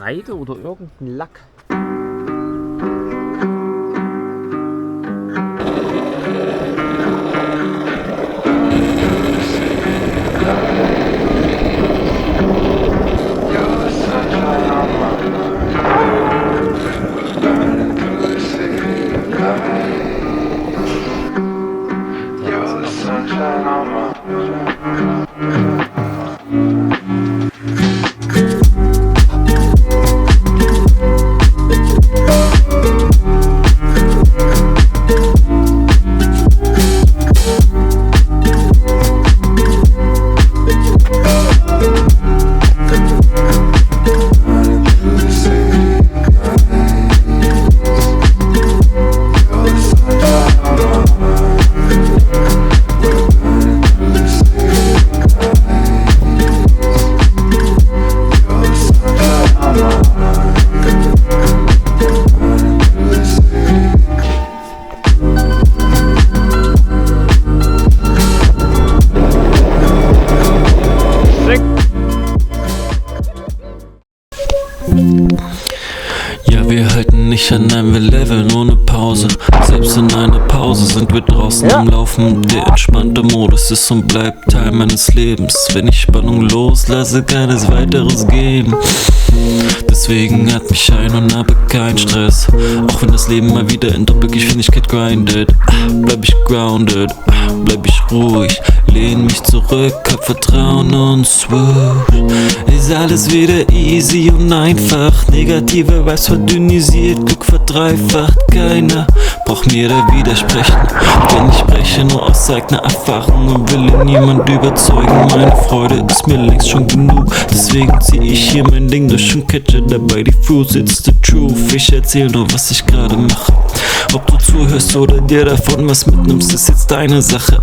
Kreide oder irgendein Lack. Nicht an einem Level ohne Pause. Selbst in einer Pause sind wir draußen am Laufen. Der entspannte Modus ist und bleibt Teil meines Lebens. Wenn ich Spannung loslasse, kann es weiteres geben. Deswegen hat mich ein und habe keinen Stress. Auch wenn das Leben mal wieder in Doppelgeschwindigkeit grindet, bleib ich grounded, bleib ich ruhig, lehn mich zurück, hab Vertrauen und swoosh. Ist alles wieder easy und einfach. Negative Vibes verdünnisiert, Glück verdreifacht. Keiner braucht mir da widersprechen, wenn ich spreche nur aus eigener Erfahrung und will niemand überzeugen. Meine Freude ist mir längst schon genug, deswegen zieh ich hier mein Ding durch und catche dabei die Fruits. It's the truth, ich erzähl nur, was ich gerade mache. Ob du zuhörst oder dir davon was mitnimmst, ist jetzt deine Sache.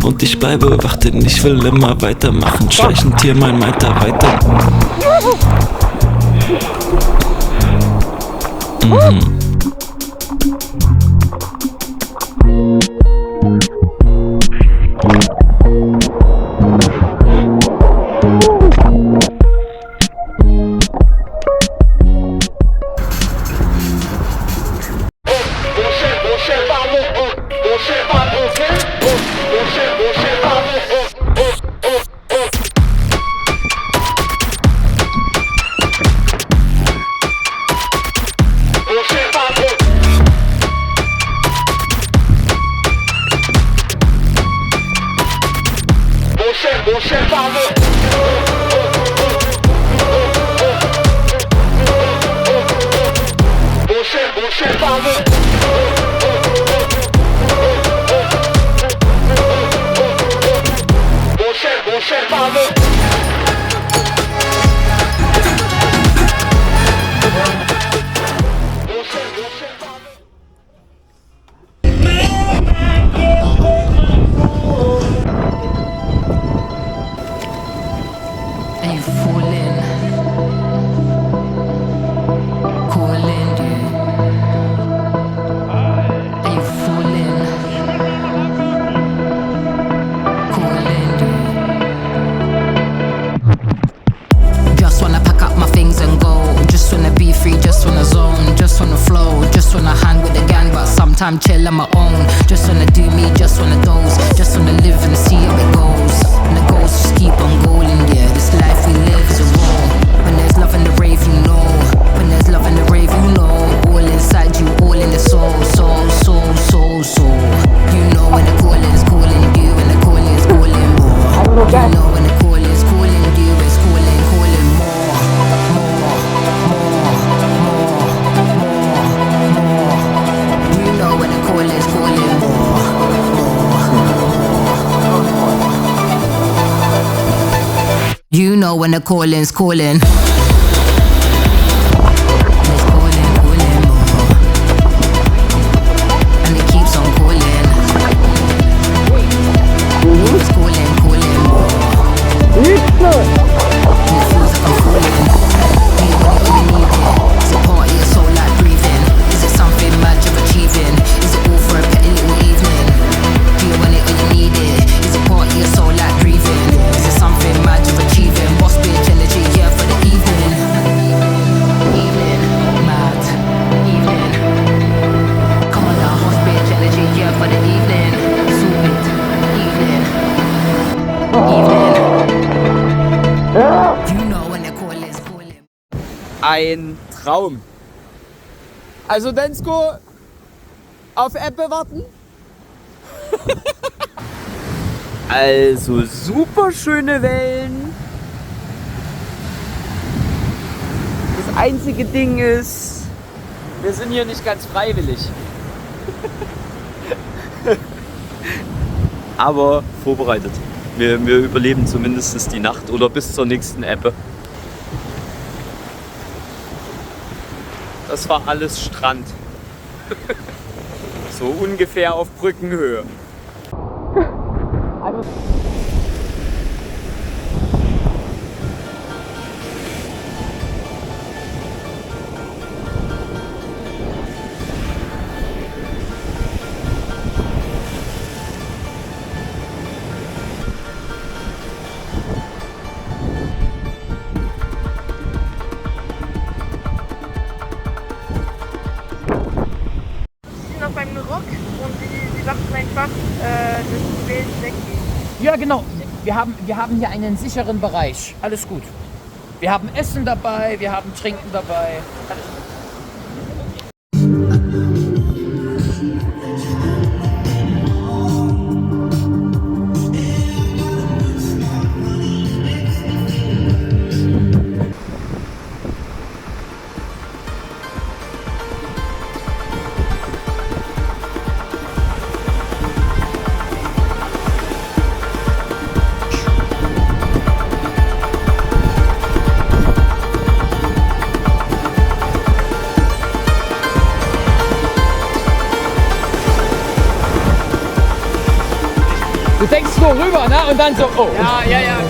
Und ich bleibe wach, denn ich will immer weitermachen. Schleichend hier mein Meiter weiter. Time chill on my own, just wanna do me, just wanna doze, just wanna live and see how it goes. And the goals just keep on going, yeah. This life we live is a war. When there's love in the rave, you know. When there's love in the rave, you know. All inside you, all in the soul, soul, soul, soul, soul. You know when the calling's calling you, and the calling's calling more. You know when the calling's calling you, it's calling, calling more, more, more, more, more, more. You know when the calling's calling more, more. You know when the calling's calling. Boss bitch energy, yeah, for the evening. ein Traum. Also Denzko, auf Ebbe warten. Also super schöne Wellen. Das einzige Ding ist, wir sind hier nicht ganz freiwillig. Aber vorbereitet. Wir überleben zumindest die Nacht oder bis zur nächsten Ebbe. Das war alles Strand. So ungefähr auf Brückenhöhe. Noch beim Ruck und sie sagten einfach, dass die Wellen weggehen. Ja, genau. Wir haben hier einen sicheren Bereich. Alles gut. Wir haben Essen dabei, wir haben Trinken dabei. Alles gut. Du denkst so rüber, ne? Und dann so, oh. Ja, genau.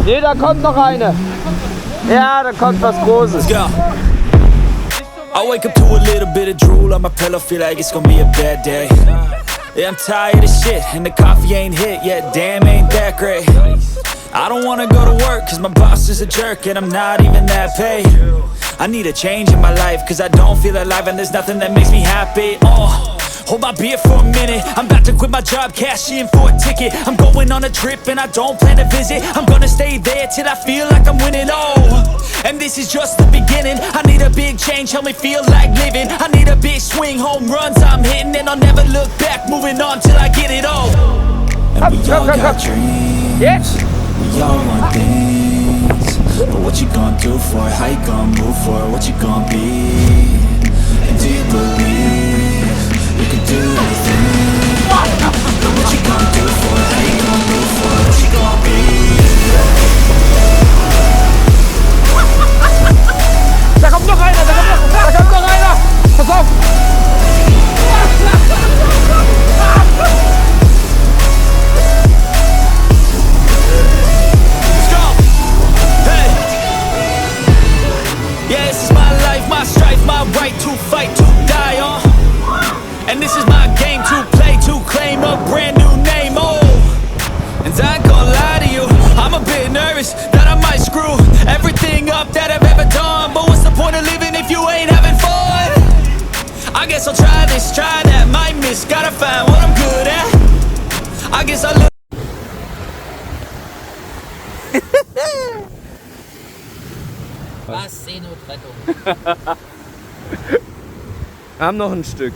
Nee, da kommt noch eine. Ja, da kommt was Großes. I wake up to a little bit of drool on my pillow, feel like it's gonna be a bad day. Yeah, I'm tired of shit, and the coffee ain't hit yet, damn, ain't that great. I don't wanna go to work, cause my boss is a jerk, and I'm not even that paid. I need a change in my life, cause I don't feel alive, and there's nothing that makes me happy. Hold my beer for a minute, I'm about to quit my job, cash in for a ticket. I'm going on a trip and I don't plan to visit. I'm gonna stay there till I feel like I'm winning, and this is just the beginning. I need a big change, help me feel like living. I need a big swing, home runs I'm hitting, and I'll never look back, moving on till I get it all. And we all got dreams, we all want things, but what you gonna do for it? How you gonna move for it? What you gonna be? And do you believe you can do anything? But what you gonna do for it? How you gonna move for it? What you gonna be? I ain't gonna lie to you, I'm a bit nervous that I might screw everything up that I've ever done. But what's the point of living if you ain't having fun? I guess I'll try this, try that, might miss, gotta find what I'm good at. I guess I'll look. Was? Seenotrettung. Wir haben noch ein Stück.